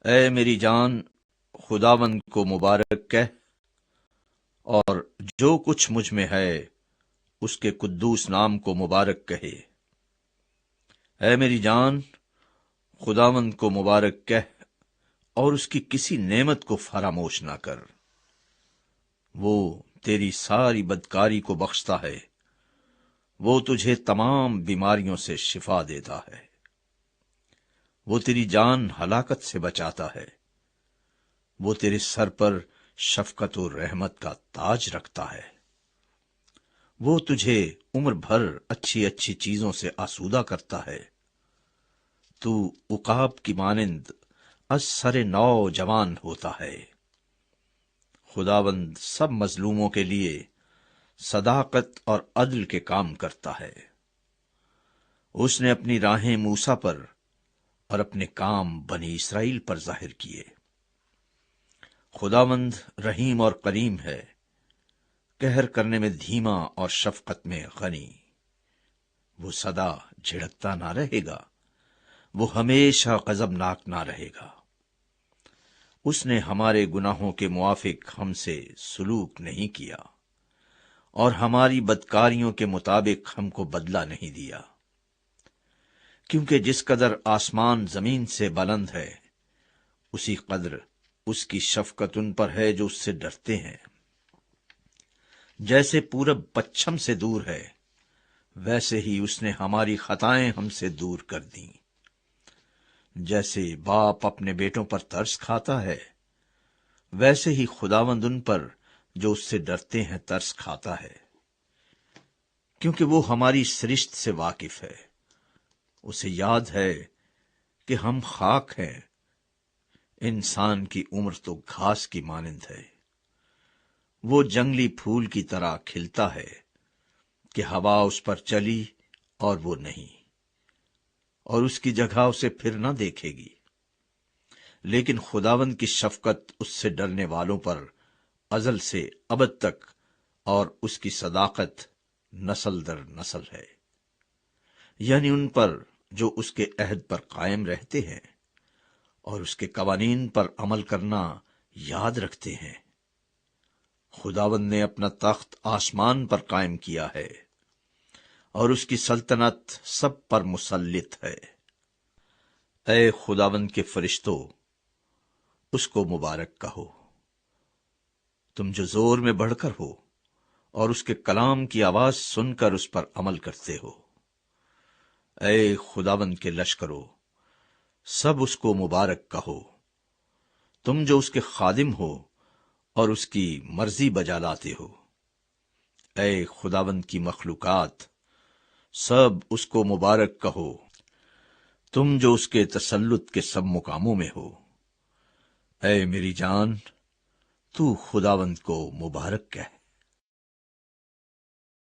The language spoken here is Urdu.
اے میری جان، خداوند کو مبارک کہہ، اور جو کچھ مجھ میں ہے اس کے قدوس نام کو مبارک کہے۔ اے میری جان، خداوند کو مبارک کہہ اور اس کی کسی نعمت کو فراموش نہ کر۔ وہ تیری ساری بدکاری کو بخشتا ہے، وہ تجھے تمام بیماریوں سے شفا دیتا ہے، وہ تیری جان ہلاکت سے بچاتا ہے، وہ تیرے سر پر شفقت و رحمت کا تاج رکھتا ہے، وہ تجھے عمر بھر اچھی اچھی چیزوں سے آسودہ کرتا ہے۔ تو عقاب کی مانند از سر نو جوان ہوتا ہے۔ خداوند سب مظلوموں کے لیے صداقت اور عدل کے کام کرتا ہے۔ اس نے اپنی راہیں موسیٰ پر اور اپنے کام بنی اسرائیل پر ظاہر کیے۔ خداوند رحیم اور کریم ہے، قہر کرنے میں دھیما اور شفقت میں غنی۔ وہ سدا جھڑکتا نہ رہے گا، وہ ہمیشہ غضبناک نہ رہے گا۔ اس نے ہمارے گناہوں کے موافق ہم سے سلوک نہیں کیا، اور ہماری بدکاریوں کے مطابق ہم کو بدلہ نہیں دیا۔ کیونکہ جس قدر آسمان زمین سے بلند ہے، اسی قدر اس کی شفقت ان پر ہے جو اس سے ڈرتے ہیں۔ جیسے پورب پچھم سے دور ہے، ویسے ہی اس نے ہماری خطائیں ہم سے دور کر دیں۔ جیسے باپ اپنے بیٹوں پر ترس کھاتا ہے، ویسے ہی خداوند ان پر جو اس سے ڈرتے ہیں ترس کھاتا ہے، کیونکہ وہ ہماری سرشت سے واقف ہے۔ اسے یاد ہے کہ ہم خاک ہیں، انسان کی عمر تو گھاس کی مانند ہے۔ وہ جنگلی پھول کی طرح کھلتا ہے کہ ہوا اس پر چلی اور وہ نہیں، اور اس کی جگہ اسے پھر نہ دیکھے گی۔ لیکن خداوند کی شفقت اس سے ڈرنے والوں پر ازل سے ابد تک، اور اس کی صداقت نسل در نسل ہے، یعنی ان پر جو اس کے عہد پر قائم رہتے ہیں اور اس کے قوانین پر عمل کرنا یاد رکھتے ہیں۔ خداوند نے اپنا تخت آسمان پر قائم کیا ہے، اور اس کی سلطنت سب پر مسلط ہے۔ اے خداوند کے فرشتوں، اس کو مبارک کہو، تم جو زور میں بڑھ کر ہو اور اس کے کلام کی آواز سن کر اس پر عمل کرتے ہو۔ اے خداوند کے لشکرو، سب اس کو مبارک کہو، تم جو اس کے خادم ہو اور اس کی مرضی بجا لاتے ہو۔ اے خداوند کی مخلوقات، سب اس کو مبارک کہو، تم جو اس کے تسلط کے سب مقاموں میں ہو۔ اے میری جان، تو خداوند کو مبارک کہہ۔